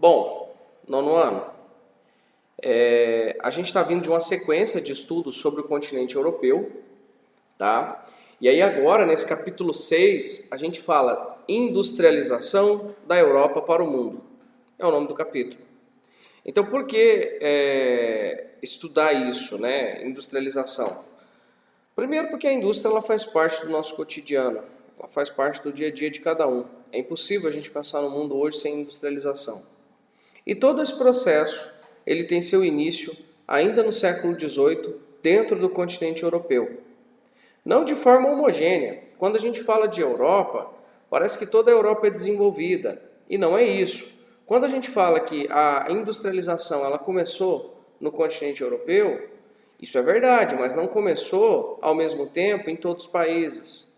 Bom, nono ano, a gente está vindo de uma sequência de estudos sobre o continente europeu, tá? E aí agora, nesse capítulo 6, a gente fala industrialização da Europa para o mundo. É o nome do capítulo. Então, por que estudar isso, né? Industrialização? Primeiro porque a indústria ela faz parte do nosso cotidiano, ela faz parte do dia a dia de cada um. É impossível a gente pensar no mundo hoje sem industrialização. E todo esse processo, ele tem seu início ainda no século XVIII, dentro do continente europeu. Não de forma homogênea. Quando a gente fala de Europa, parece que toda a Europa é desenvolvida. E não é isso. Quando a gente fala que a industrialização ela começou no continente europeu, isso é verdade, mas não começou ao mesmo tempo em todos os países.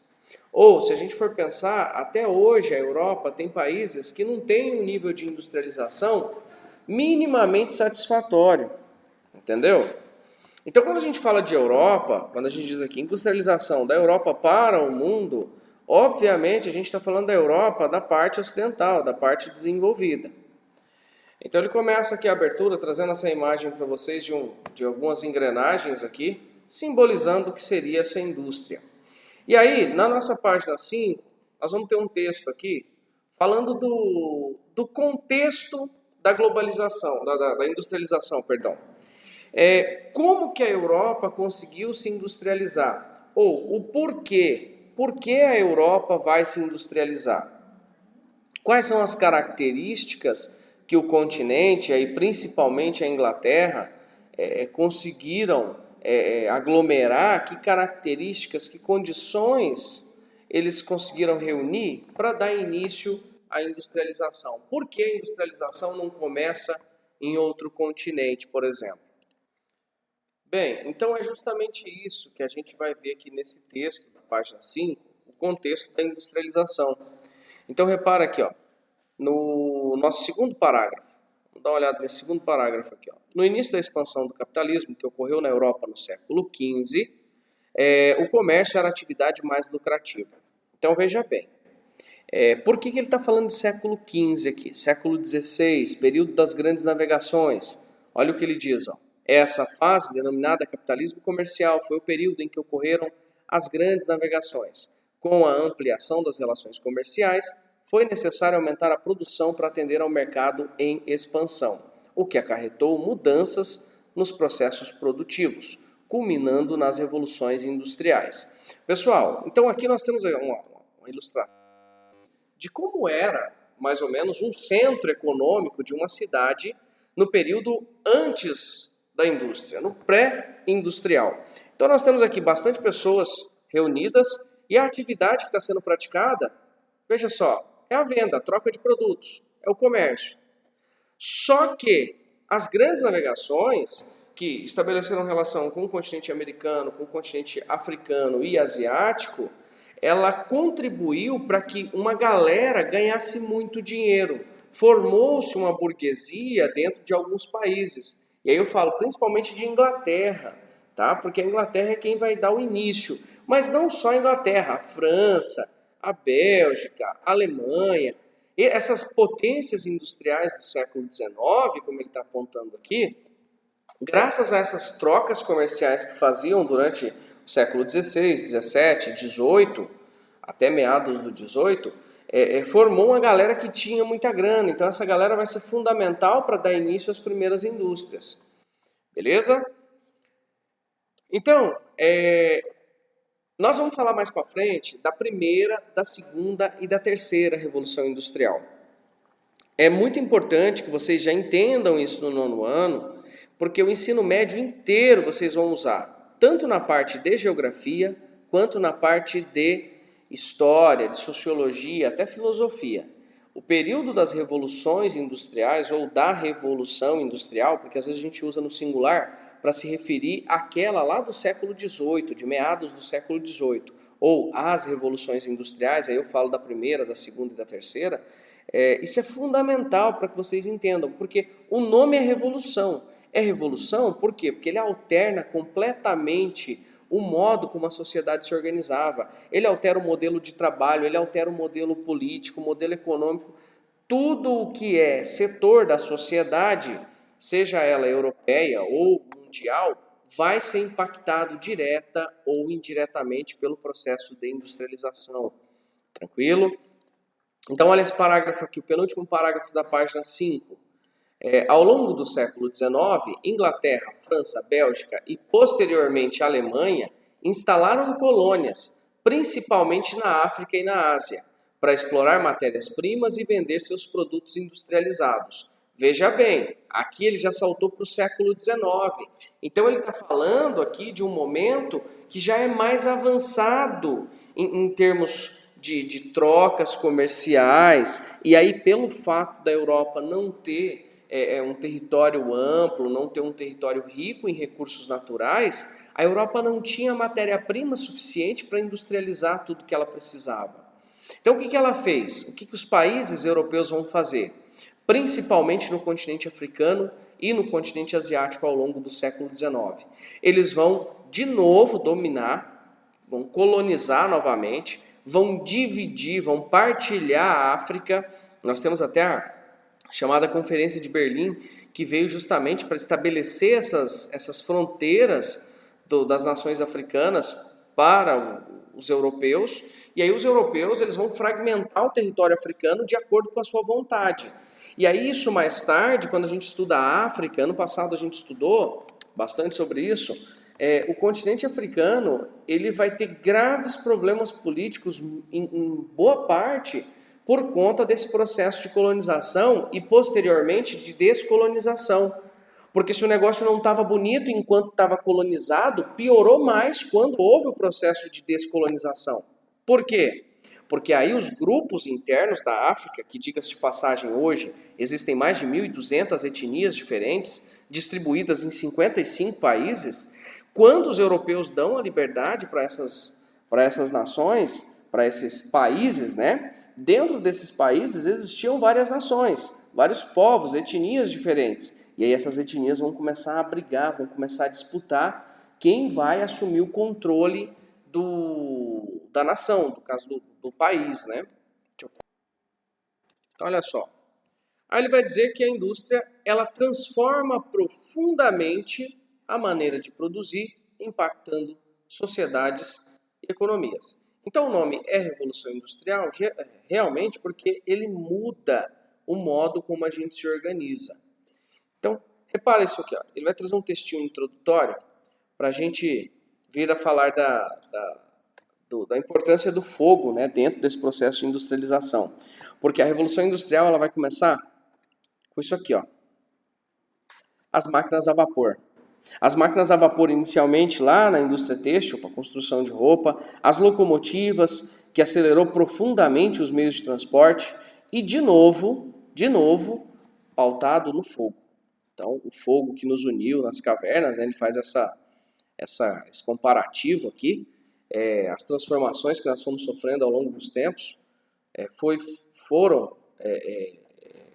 Ou, se a gente for pensar, até hoje a Europa tem países que não têm um nível de industrialização minimamente satisfatório. Entendeu? Então, quando a gente fala de Europa, quando a gente diz aqui industrialização da Europa para o mundo, obviamente a gente está falando da Europa da parte ocidental, da parte desenvolvida. Então ele começa aqui a abertura trazendo essa imagem para vocês de algumas engrenagens aqui, simbolizando o que seria essa indústria. E aí, na nossa página 5, nós vamos ter um texto aqui falando do contexto da globalização, da industrialização, perdão. Como que a Europa conseguiu se industrializar? Ou o porquê? Por que a Europa vai se industrializar? Quais são as características que o continente, e principalmente a Inglaterra, conseguiram aglomerar? Que características, que condições eles conseguiram reunir para dar início à industrialização? Por que a industrialização não começa em outro continente, por exemplo? Bem, então é justamente isso que a gente vai ver aqui nesse texto, da página 5, o contexto da industrialização. Então repara aqui, ó, no nosso segundo parágrafo, vamos dar uma olhada nesse segundo parágrafo aqui. Ó. No início da expansão do capitalismo, que ocorreu na Europa no século XV, o comércio era a atividade mais lucrativa. Então veja bem, por que ele está falando de século XV aqui? Século XVI, período das grandes navegações. Olha o que ele diz, ó. Essa fase, denominada capitalismo comercial, foi o período em que ocorreram as grandes navegações. Com a ampliação das relações comerciais, foi necessário aumentar a produção para atender ao mercado em expansão, o que acarretou mudanças nos processos produtivos, culminando nas revoluções industriais. Pessoal, então aqui nós temos uma ilustração de como era, mais ou menos, um centro econômico de uma cidade no período antes da indústria, no pré-industrial. Então nós temos aqui bastante pessoas reunidas e a atividade que está sendo praticada, veja só, é a venda, a troca de produtos, é o comércio. Só que as grandes navegações que estabeleceram relação com o continente americano, com o continente africano e asiático, ela contribuiu para que uma galera ganhasse muito dinheiro. Formou-se uma burguesia dentro de alguns países. E aí eu falo principalmente de Inglaterra, tá? Porque a Inglaterra é quem vai dar o início. Mas não só a Inglaterra, a França, a Bélgica, a Alemanha. E essas potências industriais do século XIX, como ele está apontando aqui, graças a essas trocas comerciais que faziam durante o século XVI, XVII, XVIII, até meados do XVIII, formou uma galera que tinha muita grana. Então essa galera vai ser fundamental para dar início às primeiras indústrias. Beleza? Então, nós vamos falar mais para frente da primeira, da segunda e da terceira revolução industrial. É muito importante que vocês já entendam isso no nono ano, porque o ensino médio inteiro vocês vão usar, tanto na parte de geografia, quanto na parte de história, de sociologia, até filosofia. O período das revoluções industriais ou da revolução industrial, porque às vezes a gente usa no singular para se referir àquela lá do século XVIII, de meados do século XVIII, ou as revoluções industriais, aí eu falo da primeira, da segunda e da terceira. Isso é fundamental para que vocês entendam, porque o nome é revolução. É revolução por quê? Porque ele alterna completamente o modo como a sociedade se organizava. Ele altera o modelo de trabalho, ele altera o modelo político, o modelo econômico, tudo o que é setor da sociedade, seja ela europeia ou mundial, vai ser impactado direta ou indiretamente pelo processo de industrialização. Tranquilo? Então, olha esse parágrafo aqui, o penúltimo parágrafo da página 5. Ao longo do século XIX, Inglaterra, França, Bélgica e posteriormente Alemanha instalaram colônias, principalmente na África e na Ásia, para explorar matérias-primas e vender seus produtos industrializados. Veja bem, aqui ele já saltou para o século XIX. Então ele está falando aqui de um momento que já é mais avançado em termos de trocas comerciais. E aí, pelo fato da Europa não ter um território amplo, não ter um território rico em recursos naturais, a Europa não tinha matéria-prima suficiente para industrializar tudo que ela precisava. Então, o que ela fez? O que os países europeus vão fazer? Principalmente no continente africano e no continente asiático ao longo do século XIX. Eles vão, de novo, dominar, vão colonizar novamente, vão dividir, vão partilhar a África. Nós temos até a chamada Conferência de Berlim, que veio justamente para estabelecer essas fronteiras das nações africanas para os europeus. E aí os europeus eles vão fragmentar o território africano de acordo com a sua vontade. E aí isso mais tarde, quando a gente estuda a África, ano passado a gente estudou bastante sobre isso, o continente africano ele vai ter graves problemas políticos em boa parte por conta desse processo de colonização e posteriormente de descolonização. Porque se o negócio não estava bonito enquanto estava colonizado, piorou mais quando houve o processo de descolonização. Por quê? Porque aí os grupos internos da África, que diga-se de passagem hoje, existem mais de 1.200 etnias diferentes, distribuídas em 55 países, quando os europeus dão a liberdade para essas nações, para esses países, né? Dentro desses países existiam várias nações, vários povos, etnias diferentes. E aí essas etnias vão começar a brigar, vão começar a disputar quem vai assumir o controle da nação, no caso do país, né? Então, olha só. Aí ele vai dizer que a indústria, ela transforma profundamente a maneira de produzir, impactando sociedades e economias. Então o nome é Revolução Industrial realmente porque ele muda o modo como a gente se organiza. Então, repara isso aqui. Ó. Ele vai trazer um textinho introdutório para a gente vir a falar da importância do fogo, né, dentro desse processo de industrialização. Porque a Revolução Industrial ela vai começar com isso aqui. Ó. As máquinas a vapor. As máquinas a vapor inicialmente lá na indústria têxtil, para construção de roupa, as locomotivas, que acelerou profundamente os meios de transporte, e de novo, pautado no fogo. Então, o fogo que nos uniu nas cavernas, né, ele faz esse comparativo aqui, as transformações que nós fomos sofrendo ao longo dos tempos,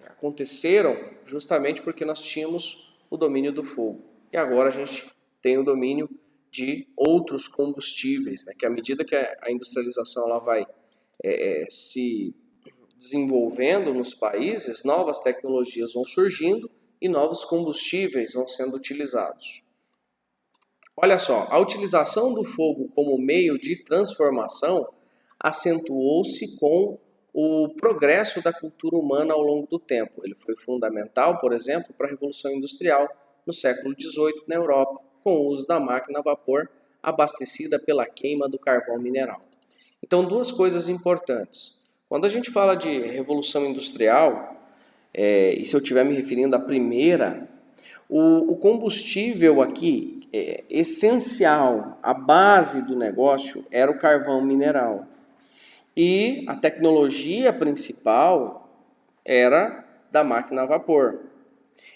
aconteceram justamente porque nós tínhamos o domínio do fogo. E agora a gente tem o domínio de outros combustíveis, né? Que à medida que a industrialização ela vai se desenvolvendo nos países, novas tecnologias vão surgindo e novos combustíveis vão sendo utilizados. Olha só, a utilização do fogo como meio de transformação acentuou-se com o progresso da cultura humana ao longo do tempo. Ele foi fundamental, por exemplo, para a Revolução Industrial no século XVIII na Europa, com o uso da máquina a vapor abastecida pela queima do carvão mineral. Então, duas coisas importantes. Quando a gente fala de Revolução Industrial, e se eu estiver me referindo à primeira, o combustível aqui, essencial, a base do negócio, era o carvão mineral. E a tecnologia principal era da máquina a vapor.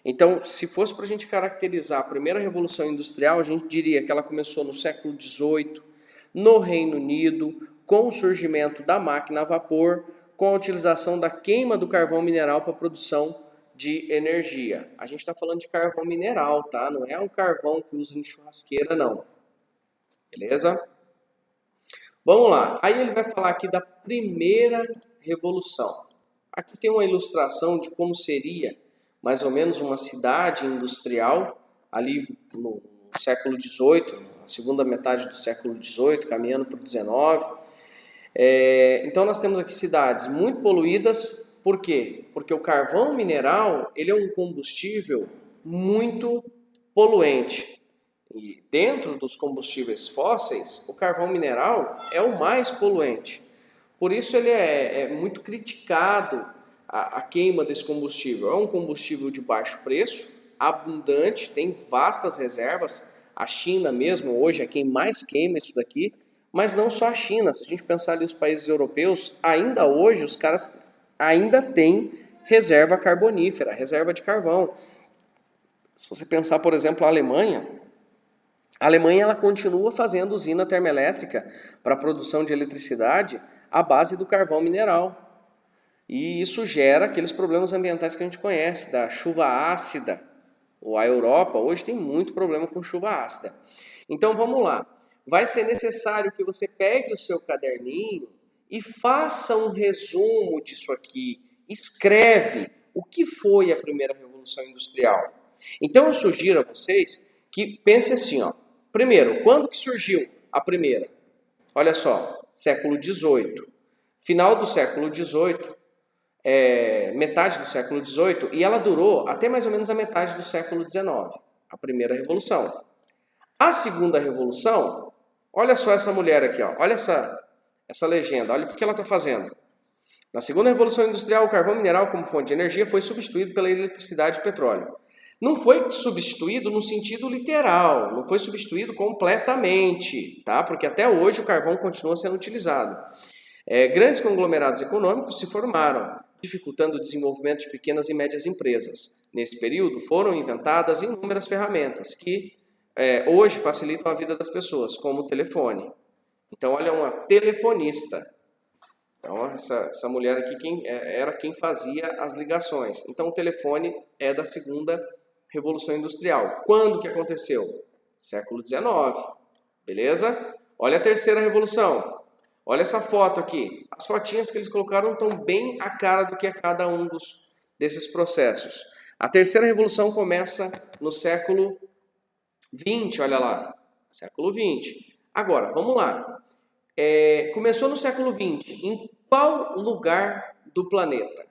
Então, se fosse para a gente caracterizar a primeira Revolução Industrial, a gente diria que ela começou no século XVIII, no Reino Unido, com o surgimento da máquina a vapor, com a utilização da queima do carvão mineral para a produção de energia. A gente está falando de carvão mineral, tá? Não é um carvão que usa em churrasqueira, não. Beleza? Vamos lá. Aí ele vai falar aqui da primeira revolução. Aqui tem uma ilustração de como seria mais ou menos uma cidade industrial ali no século XVIII, na segunda metade do século XVIII, caminhando para o XIX. Então nós temos aqui cidades muito poluídas. Por quê? Porque o carvão mineral ele é um combustível muito poluente. E dentro dos combustíveis fósseis, o carvão mineral é o mais poluente. Por isso ele é muito criticado a queima desse combustível. É um combustível de baixo preço, abundante, tem vastas reservas. A China mesmo hoje é quem mais queima isso daqui, mas não só a China. Se a gente pensar ali os países europeus, ainda hoje os caras ainda têm reserva carbonífera, reserva de carvão. Se você pensar, por exemplo, a Alemanha ela continua fazendo usina termoelétrica para a produção de eletricidade à base do carvão mineral. E isso gera aqueles problemas ambientais que a gente conhece, da chuva ácida. A Europa hoje tem muito problema com chuva ácida. Então vamos lá. Vai ser necessário que você pegue o seu caderninho e faça um resumo disso aqui. Escreve o que foi a primeira Revolução Industrial. Então eu sugiro a vocês que pensem assim, ó. Primeiro, quando que surgiu a primeira? Olha só, século XVIII. Final do século XVIII, metade do século XVIII, e ela durou até mais ou menos a metade do século XIX, a primeira revolução. A segunda revolução, olha só essa mulher aqui, ó, olha essa legenda, olha o que ela está fazendo. Na segunda revolução industrial, o carvão mineral como fonte de energia foi substituído pela eletricidade e petróleo. Não foi substituído no sentido literal, não foi substituído completamente, tá? Porque até hoje o carvão continua sendo utilizado. Grandes conglomerados econômicos se formaram, dificultando o desenvolvimento de pequenas e médias empresas. Nesse período foram inventadas inúmeras ferramentas que hoje facilitam a vida das pessoas, como o telefone. Então, olha, uma telefonista. Então, essa mulher aqui era quem fazia as ligações. Então, o telefone é da segunda Revolução Industrial. Quando que aconteceu? Século XIX. Beleza? Olha a terceira revolução. Olha essa foto aqui. As fotinhas que eles colocaram estão bem a cara do que é cada um desses processos. A terceira revolução começa no século XX, olha lá. Século XX. Agora, vamos lá. Começou no século XX. Em qual lugar do planeta?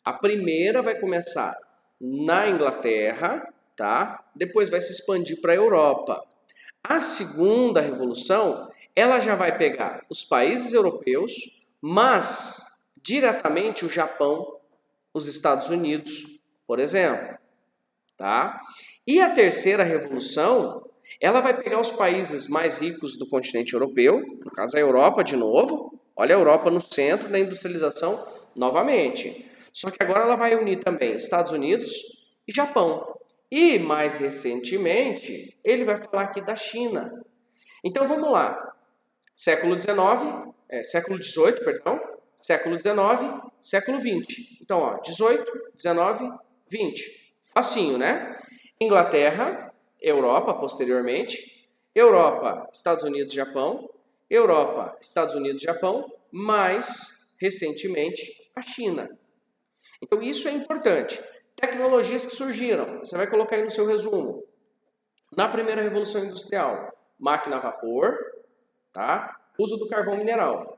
A primeira vai começar na Inglaterra, tá? Depois vai se expandir para a Europa. A segunda revolução, ela já vai pegar os países europeus, mas diretamente o Japão, os Estados Unidos, por exemplo, tá? E a terceira revolução, ela vai pegar os países mais ricos do continente europeu, no caso a Europa de novo, olha a Europa no centro da industrialização novamente. Só que agora ela vai unir também Estados Unidos e Japão. E mais recentemente, ele vai falar aqui da China. Então vamos lá. Século XVIII, século XIX, século XX. Então, ó, 18, 19, 20. Facinho, né? Inglaterra, Europa posteriormente, Europa, Estados Unidos, Japão, Europa, Estados Unidos, Japão, mais recentemente a China. Então isso é importante. Tecnologias que surgiram, você vai colocar aí no seu resumo. Na primeira revolução industrial, máquina a vapor, tá? Uso do carvão mineral.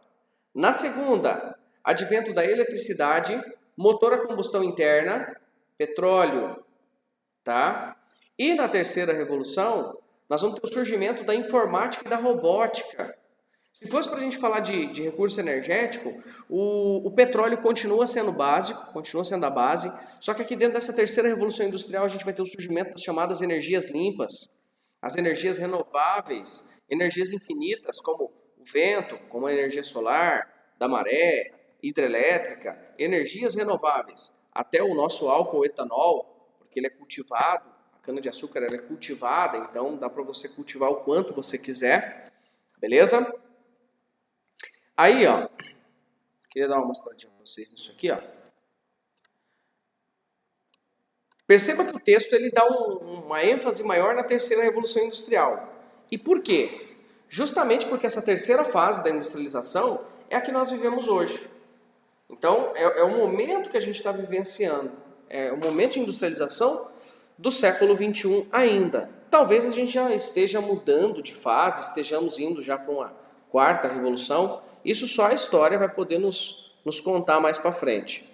Na segunda, advento da eletricidade, motor a combustão interna, petróleo, tá? E na terceira revolução, nós vamos ter o surgimento da informática e da robótica. Se fosse para a gente falar de recurso energético, o petróleo continua sendo básico, continua sendo a base, só que aqui dentro dessa terceira revolução industrial a gente vai ter o surgimento das chamadas energias limpas, as energias renováveis, energias infinitas, como o vento, como a energia solar, da maré, hidrelétrica, energias renováveis, até o nosso álcool etanol, porque ele é cultivado, a cana-de-açúcar ela é cultivada, então dá para você cultivar o quanto você quiser, beleza? Aí, ó, queria dar uma mostradinha para vocês nisso aqui, ó. Perceba que o texto ele dá uma ênfase maior na terceira revolução industrial. E por quê? Justamente porque essa terceira fase da industrialização é a que nós vivemos hoje. Então, é o momento que a gente está vivenciando. É o momento de industrialização do século XXI ainda. Talvez a gente já esteja mudando de fase, estejamos indo já para uma quarta revolução. Isso só a história vai poder nos contar mais para frente.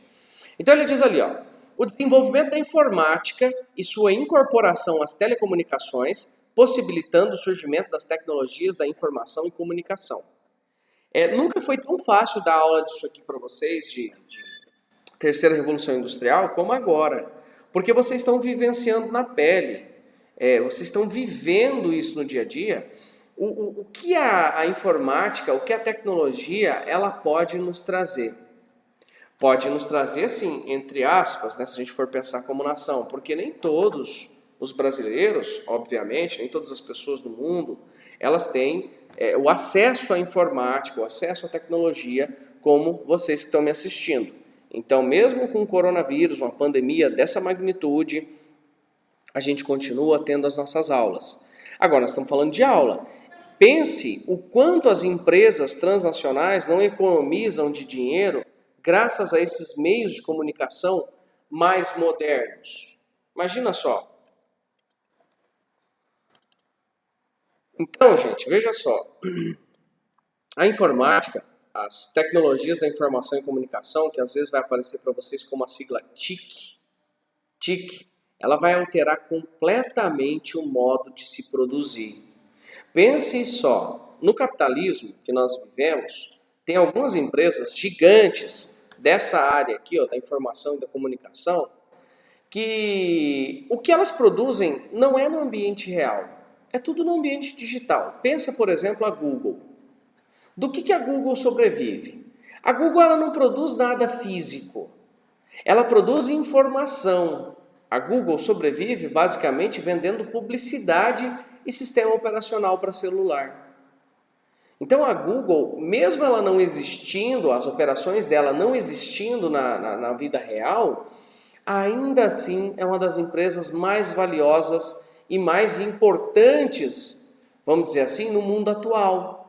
Então ele diz ali, ó, o desenvolvimento da informática e sua incorporação às telecomunicações, possibilitando o surgimento das tecnologias da informação e comunicação. Nunca foi tão fácil dar aula disso aqui para vocês, de terceira revolução industrial, como agora. Porque vocês estão vivenciando na pele, vocês estão vivendo isso no dia a dia. O que a informática, o que a tecnologia, ela pode nos trazer? Pode nos trazer, assim, entre aspas, né, se a gente for pensar como nação, porque nem todos os brasileiros, obviamente, nem todas as pessoas do mundo, elas têm o acesso à informática, o acesso à tecnologia, como vocês que estão me assistindo. Então, mesmo com o coronavírus, uma pandemia dessa magnitude, a gente continua tendo as nossas aulas. Agora, nós estamos falando de aula. Pense o quanto as empresas transnacionais não economizam de dinheiro graças a esses meios de comunicação mais modernos. Imagina só. Então, gente, veja só. A informática, as tecnologias da informação e comunicação, que às vezes vai aparecer para vocês como a sigla TIC, ela vai alterar completamente o modo de se produzir. Pense só, no capitalismo que nós vivemos, tem algumas empresas gigantes dessa área aqui, ó, da informação e da comunicação, que o que elas produzem não é no ambiente real, é tudo no ambiente digital. Pensa, por exemplo, a Google. Do que a Google sobrevive? A Google ela não produz nada físico, ela produz informação. A Google sobrevive basicamente vendendo publicidade e sistema operacional para celular. Então a Google, mesmo ela não existindo, as operações dela não existindo na vida real, ainda assim é uma das empresas mais valiosas e mais importantes, vamos dizer assim, no mundo atual.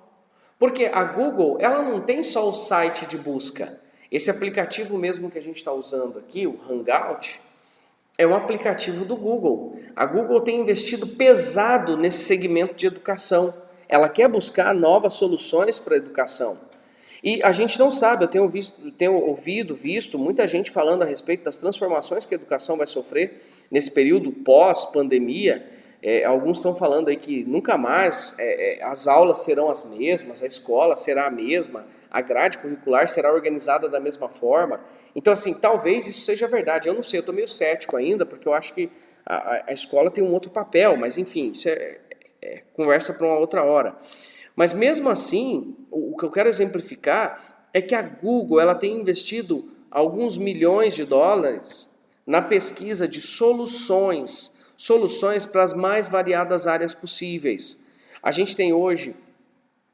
Porque a Google, ela não tem só o site de busca. Esse aplicativo mesmo que a gente está usando aqui, o Hangout, é um aplicativo do Google. A Google tem investido pesado nesse segmento de educação. Ela quer buscar novas soluções para a educação. E a gente não sabe, eu tenho visto muita gente falando a respeito das transformações que a educação vai sofrer nesse período pós-pandemia. Alguns estão falando aí que nunca mais as aulas serão as mesmas, a escola será a mesma, a grade curricular será organizada da mesma forma. Então, assim, talvez isso seja verdade. Eu não sei, eu estou meio cético ainda, porque eu acho que a escola tem um outro papel, mas enfim, isso conversa para uma outra hora. Mas mesmo assim, o que eu quero exemplificar é que a Google ela tem investido alguns milhões de dólares na pesquisa de soluções para as mais variadas áreas possíveis. A gente tem hoje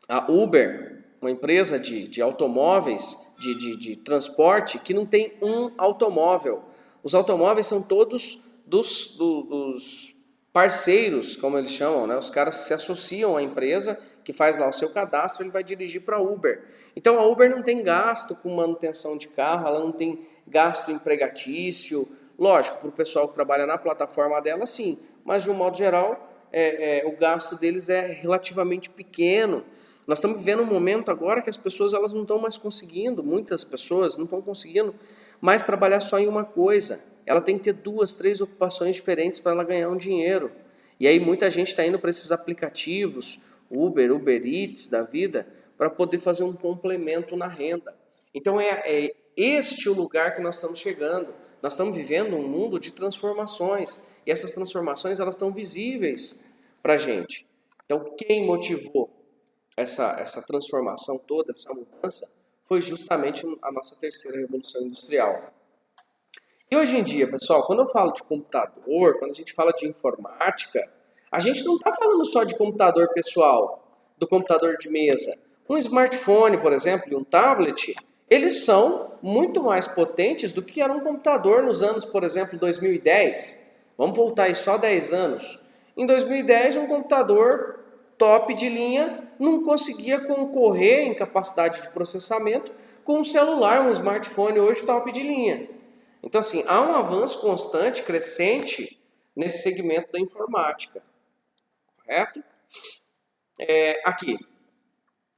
a Uber, uma empresa de automóveis, de transporte, que não tem um automóvel. Os automóveis são todos dos parceiros, como eles chamam, né? Os caras que se associam à empresa, que faz lá o seu cadastro, ele vai dirigir para a Uber. Então a Uber não tem gasto com manutenção de carro, ela não tem gasto empregatício. Lógico, para o pessoal que trabalha na plataforma dela, sim, mas de um modo geral, o gasto deles é relativamente pequeno. Nós estamos vivendo um momento agora que as pessoas elas não estão mais conseguindo, muitas pessoas não estão conseguindo mais trabalhar só em uma coisa. Ela tem que ter 2, 3 ocupações diferentes para ela ganhar um dinheiro. E aí muita gente está indo para esses aplicativos, Uber Eats da vida, para poder fazer um complemento na renda. Então é este o lugar que nós estamos chegando. Nós estamos vivendo um mundo de transformações. E essas transformações elas estão visíveis para a gente. Então quem motivou essa transformação toda, essa mudança, foi justamente a nossa terceira revolução industrial. E hoje em dia, pessoal, quando eu falo de computador, quando a gente fala de informática, a gente não está falando só de computador pessoal, do computador de mesa. Um smartphone, por exemplo, e um tablet, eles são muito mais potentes do que era um computador nos anos, por exemplo, 2010. Vamos voltar aí só 10 anos. Em 2010, um computador top de linha não conseguia concorrer em capacidade de processamento com um celular, um smartphone hoje top de linha. Então, assim, há um avanço constante, crescente, nesse segmento da informática. Correto? Aqui,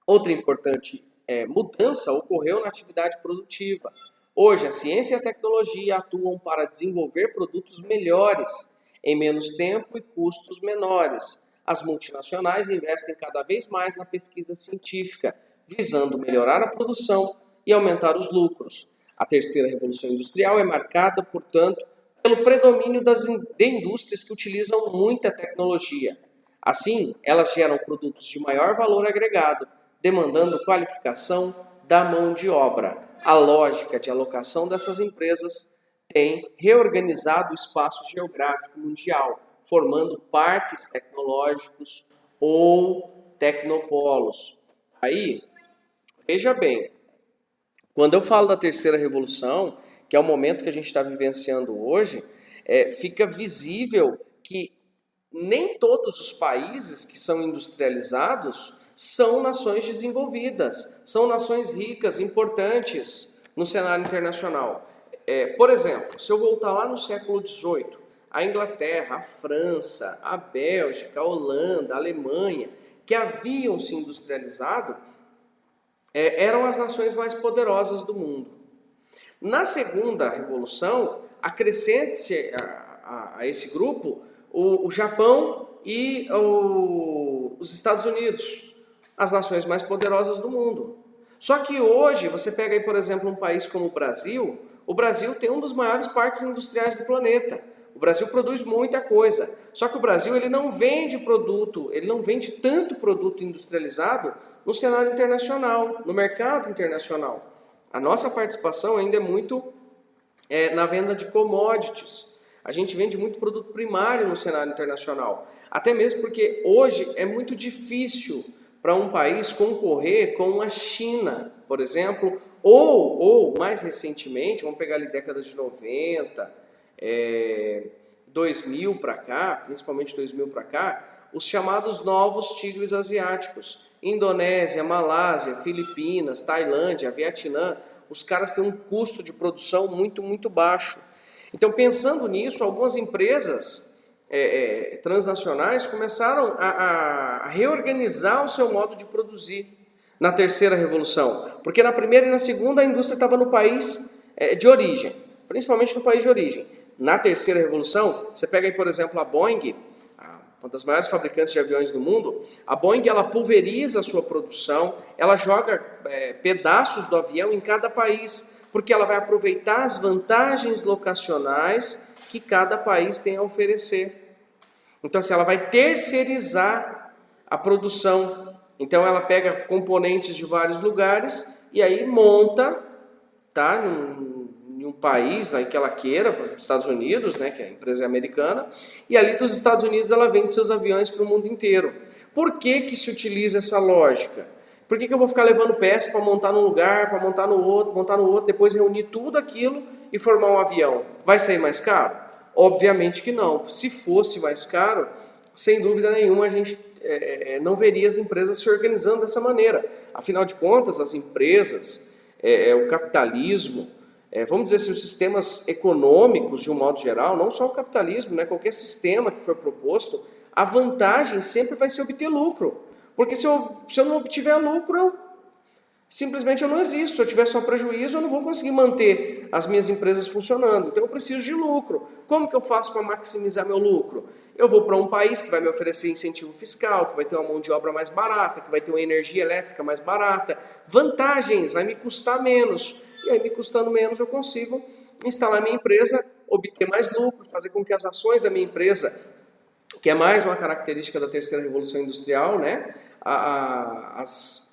outra importante mudança ocorreu na atividade produtiva. Hoje, a ciência e a tecnologia atuam para desenvolver produtos melhores, em menos tempo e custos menores. As multinacionais investem cada vez mais na pesquisa científica, visando melhorar a produção e aumentar os lucros. A terceira revolução industrial é marcada, portanto, pelo predomínio de indústrias que utilizam muita tecnologia. Assim, elas geram produtos de maior valor agregado, demandando qualificação da mão de obra. A lógica de alocação dessas empresas tem reorganizado o espaço geográfico mundial, formando parques tecnológicos ou tecnopolos. Aí, veja bem, quando eu falo da terceira revolução, que é o momento que a gente está vivenciando hoje, fica visível que nem todos os países que são industrializados são nações desenvolvidas, são nações ricas, importantes no cenário internacional. Por exemplo, se eu voltar lá no século XVIII, a Inglaterra, a França, a Bélgica, a Holanda, a Alemanha, que haviam se industrializado, eram as nações mais poderosas do mundo. Na segunda revolução, acrescente-se a esse grupo o Japão e os Estados Unidos, as nações mais poderosas do mundo. Só que hoje, você pega aí, por exemplo, um país como o Brasil tem um dos maiores parques industriais do planeta. O Brasil produz muita coisa. Só que o Brasil ele não vende produto, ele não vende tanto produto industrializado no cenário internacional, no mercado internacional. A nossa participação ainda é muito na venda de commodities. A gente vende muito produto primário no cenário internacional. Até mesmo porque hoje é muito difícil para um país concorrer com a China, por exemplo, ou mais recentemente, vamos pegar ali década de 90, 2000 para cá, principalmente 2000 para cá, os chamados novos tigres asiáticos. Indonésia, Malásia, Filipinas, Tailândia, Vietnã, os caras têm um custo de produção muito, muito baixo. Então, pensando nisso, algumas empresas transnacionais começaram a reorganizar o seu modo de produzir na terceira revolução. Porque na primeira e na segunda a indústria estava no país de origem, principalmente no país de origem. Na terceira revolução, você pega aí, por exemplo, a Boeing, uma das maiores fabricantes de aviões do mundo. A Boeing ela pulveriza a sua produção, ela joga pedaços do avião em cada país, porque ela vai aproveitar as vantagens locacionais que cada país tem a oferecer. Então, assim, ela vai terceirizar a produção. Então, ela pega componentes de vários lugares e aí monta, tá, em um país aí que ela queira, para os Estados Unidos, né, que a empresa é americana, e ali dos Estados Unidos ela vende seus aviões para o mundo inteiro. Por que se utiliza essa lógica? Por que eu vou ficar levando peça para montar num lugar, para montar no outro, depois reunir tudo aquilo e formar um avião? Vai sair mais caro? Obviamente que não. Se fosse mais caro, sem dúvida nenhuma a gente não veria as empresas se organizando dessa maneira. Afinal de contas, as empresas, o capitalismo, vamos dizer assim, os sistemas econômicos de um modo geral, não só o capitalismo, né, qualquer sistema que for proposto, a vantagem sempre vai ser obter lucro. Porque se eu não obtiver lucro, simplesmente eu não existo. Se eu tiver só prejuízo, eu não vou conseguir manter as minhas empresas funcionando. Então eu preciso de lucro. Como que eu faço para maximizar meu lucro? Eu vou para um país que vai me oferecer incentivo fiscal, que vai ter uma mão de obra mais barata, que vai ter uma energia elétrica mais barata. Vantagens, vai me custar menos. E aí, me custando menos, eu consigo instalar minha empresa, obter mais lucro, fazer com que as ações da minha empresa, que é mais uma característica da terceira revolução industrial, né? As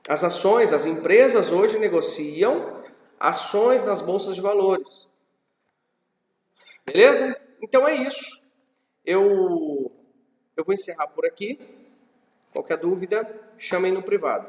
ações, as empresas hoje negociam ações nas bolsas de valores. Beleza? Então é isso. Eu vou encerrar por aqui. Qualquer dúvida, chamem no privado.